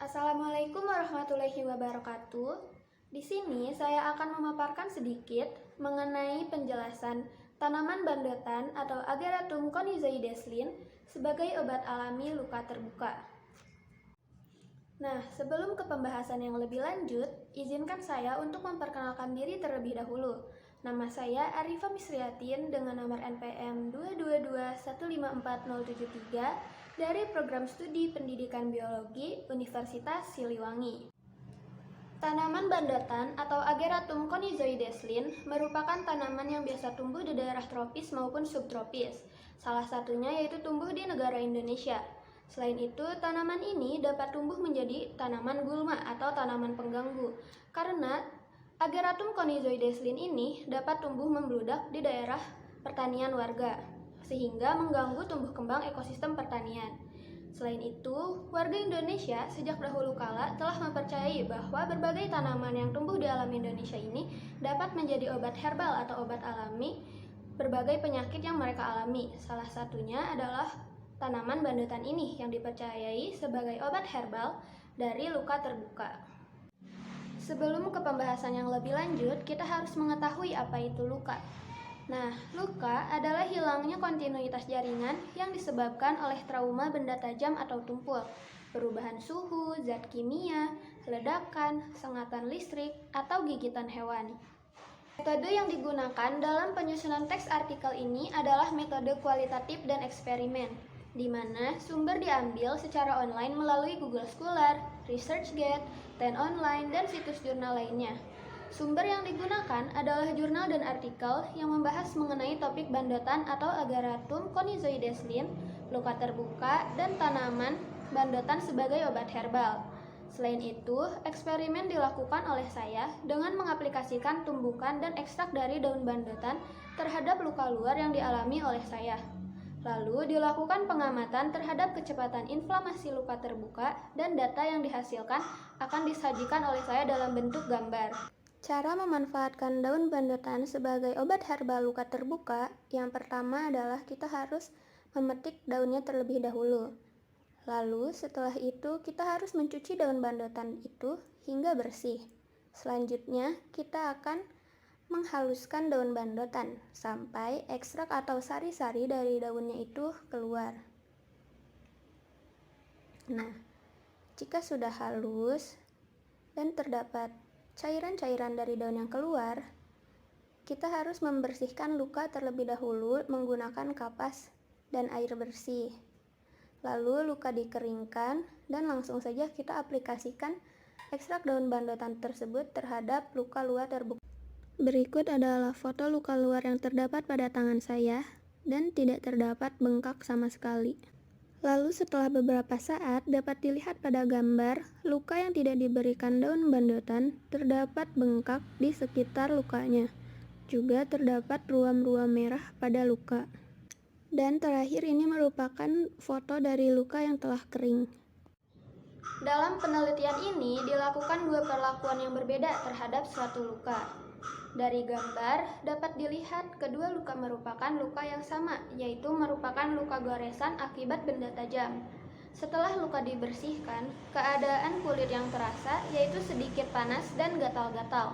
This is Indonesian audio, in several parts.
Assalamualaikum warahmatullahi wabarakatuh. Di sini saya akan memaparkan sedikit mengenai penjelasan tanaman bandotan atau Ageratum conizoideslin sebagai obat alami luka terbuka. Nah, sebelum ke pembahasan yang lebih lanjut, izinkan saya untuk memperkenalkan diri terlebih dahulu. Nama saya Arifa Misriatin dengan nomor NPM 222154073 dari Program Studi Pendidikan Biologi Universitas Siliwangi. Tanaman bandotan atau Ageratum conizoideslin merupakan tanaman yang biasa tumbuh di daerah tropis maupun subtropis. Salah satunya yaitu tumbuh di negara Indonesia. Selain itu, tanaman ini dapat tumbuh menjadi tanaman gulma atau tanaman pengganggu karena Ageratum conizoideslin ini dapat tumbuh membludak di daerah pertanian warga sehingga mengganggu tumbuh kembang ekosistem pertanian. Selain itu, warga Indonesia sejak dahulu kala telah mempercayai bahwa berbagai tanaman yang tumbuh di alam Indonesia ini dapat menjadi obat herbal atau obat alami berbagai penyakit yang mereka alami. Salah satunya adalah tanaman bandotan ini yang dipercayai sebagai obat herbal dari luka terbuka. Sebelum ke pembahasan yang lebih lanjut, kita harus mengetahui apa itu luka. Nah, luka adalah hilangnya kontinuitas jaringan yang disebabkan oleh trauma benda tajam atau tumpul, perubahan suhu, zat kimia, ledakan, sengatan listrik, atau gigitan hewan. Metode yang digunakan dalam penyusunan teks artikel ini adalah metode kualitatif dan eksperimen, di mana sumber diambil secara online melalui Google Scholar, ResearchGate, Ten Online, dan situs jurnal lainnya. Sumber yang digunakan adalah jurnal dan artikel yang membahas mengenai topik bandotan atau Ageratum conizoideslin, luka terbuka, dan tanaman bandotan sebagai obat herbal. Selain itu, eksperimen dilakukan oleh saya dengan mengaplikasikan tumbukan dan ekstrak dari daun bandotan terhadap luka luar yang dialami oleh saya. Lalu dilakukan pengamatan terhadap kecepatan inflamasi luka terbuka dan data yang dihasilkan akan disajikan oleh saya dalam bentuk gambar. Cara memanfaatkan daun bandotan sebagai obat herbal luka terbuka, yang pertama adalah kita harus memetik daunnya terlebih dahulu. Lalu setelah itu kita harus mencuci daun bandotan itu hingga bersih. Selanjutnya kita akan menghaluskan daun bandotan sampai ekstrak atau sari-sari dari daunnya itu keluar. Nah, jika sudah halus dan terdapat cairan-cairan dari daun yang keluar, kita harus membersihkan luka terlebih dahulu menggunakan kapas dan air bersih. Lalu luka dikeringkan dan langsung saja kita aplikasikan ekstrak daun bandotan tersebut terhadap luka luar terbuka. Berikut adalah foto luka luar yang terdapat pada tangan saya dan tidak terdapat bengkak sama sekali. Lalu setelah beberapa saat dapat dilihat pada gambar luka yang tidak diberikan daun bandotan terdapat bengkak di sekitar lukanya. Juga terdapat ruam-ruam merah pada luka. Dan terakhir ini merupakan foto dari luka yang telah kering. Dalam penelitian ini dilakukan dua perlakuan yang berbeda terhadap suatu luka. Dari gambar dapat dilihat kedua luka merupakan luka yang sama, yaitu merupakan luka goresan akibat benda tajam. Setelah luka dibersihkan, keadaan kulit yang terasa yaitu sedikit panas dan gatal-gatal.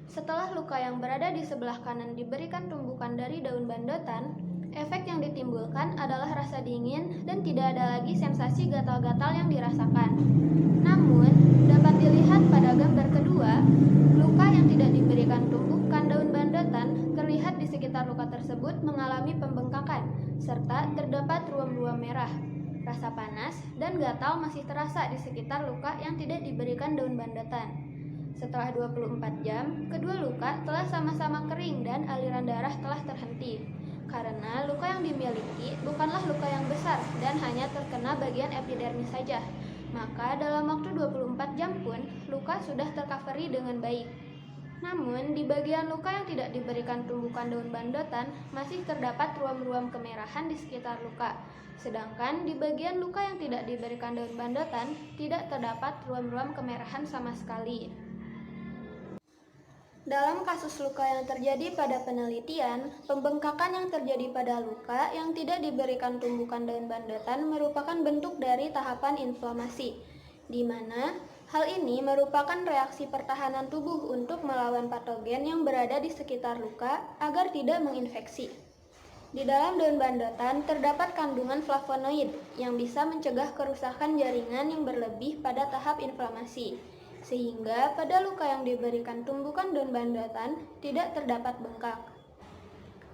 Setelah luka yang berada di sebelah kanan diberikan tumbukan dari daun bandotan, efek yang ditimbulkan adalah rasa dingin dan tidak ada lagi sensasi gatal-gatal yang dirasakan. Namun, dapat dilihat pada gambar kedua, luka yang tidak diberikan tumbukan daun bandotan terlihat di sekitar luka tersebut mengalami pembengkakan, serta terdapat ruam-ruam merah. Rasa panas dan gatal masih terasa di sekitar luka yang tidak diberikan daun bandotan. Setelah 24 jam, kedua luka telah sama-sama kering dan aliran darah telah terhenti. Karena luka yang dimiliki bukanlah luka yang besar dan hanya terkena bagian epidermis saja, maka dalam waktu 24 jam pun luka sudah tercovery dengan baik. Namun, di bagian luka yang tidak diberikan tumbukan daun bandotan masih terdapat ruam-ruam kemerahan di sekitar luka. Sedangkan di bagian luka yang tidak diberikan daun bandotan tidak terdapat ruam-ruam kemerahan sama sekali. Dalam kasus luka yang terjadi pada penelitian, pembengkakan yang terjadi pada luka yang tidak diberikan tumbukan daun bandotan merupakan bentuk dari tahapan inflamasi. di mana hal ini merupakan reaksi pertahanan tubuh untuk melawan patogen yang berada di sekitar luka agar tidak menginfeksi. Di dalam daun bandotan terdapat kandungan flavonoid yang bisa mencegah kerusakan jaringan yang berlebih pada tahap inflamasi, sehingga pada luka yang diberikan tumbukan daun bandotan tidak terdapat bengkak.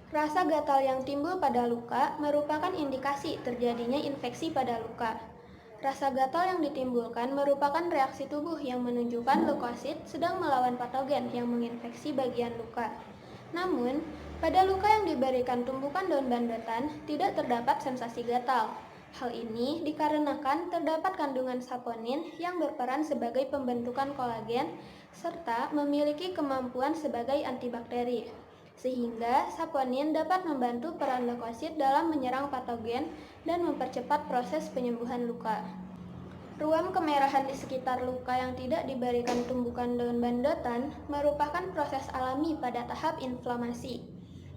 Rasa gatal yang timbul pada luka merupakan indikasi terjadinya infeksi pada luka. Rasa gatal yang ditimbulkan merupakan reaksi tubuh yang menunjukkan leukosit sedang melawan patogen yang menginfeksi bagian luka. Namun, pada luka yang diberikan tumbukan daun bandotan tidak terdapat sensasi gatal. Hal ini dikarenakan terdapat kandungan saponin yang berperan sebagai pembentukan kolagen serta memiliki kemampuan sebagai antibakteri. Sehingga saponin dapat membantu peran leukosit dalam menyerang patogen dan mempercepat proses penyembuhan luka. Ruam kemerahan di sekitar luka yang tidak diberikan tumbukan daun bandotan merupakan proses alami pada tahap inflamasi.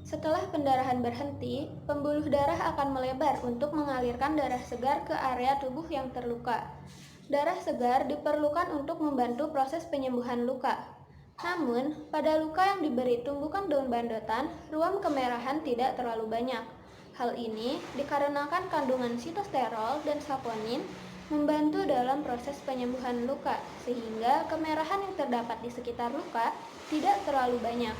Setelah pendarahan berhenti, pembuluh darah akan melebar untuk mengalirkan darah segar ke area tubuh yang terluka. Darah segar diperlukan untuk membantu proses penyembuhan luka. Namun, pada luka yang diberi tumbukan daun bandotan, ruam kemerahan tidak terlalu banyak. Hal ini dikarenakan kandungan sitosterol dan saponin membantu dalam proses penyembuhan luka, sehingga kemerahan yang terdapat di sekitar luka tidak terlalu banyak.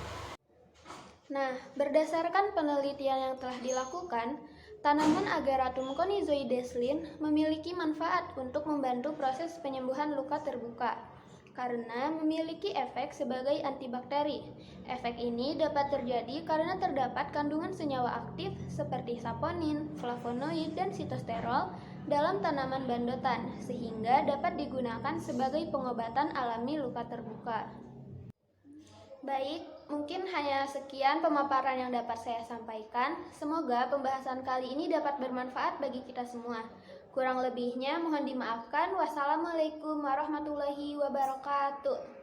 Nah, berdasarkan penelitian yang telah dilakukan, tanaman Ageratum conizoideslin memiliki manfaat untuk membantu proses penyembuhan luka terbuka karena memiliki efek sebagai antibakteri. Efek ini dapat terjadi karena terdapat kandungan senyawa aktif seperti saponin, flavonoid, dan sitosterol dalam tanaman bandotan, sehingga dapat digunakan sebagai pengobatan alami luka terbuka. Baik, mungkin hanya sekian pemaparan yang dapat saya sampaikan. Semoga pembahasan kali ini dapat bermanfaat bagi kita semua. Kurang lebihnya mohon dimaafkan. Wassalamualaikum warahmatullahi wabarakatuh.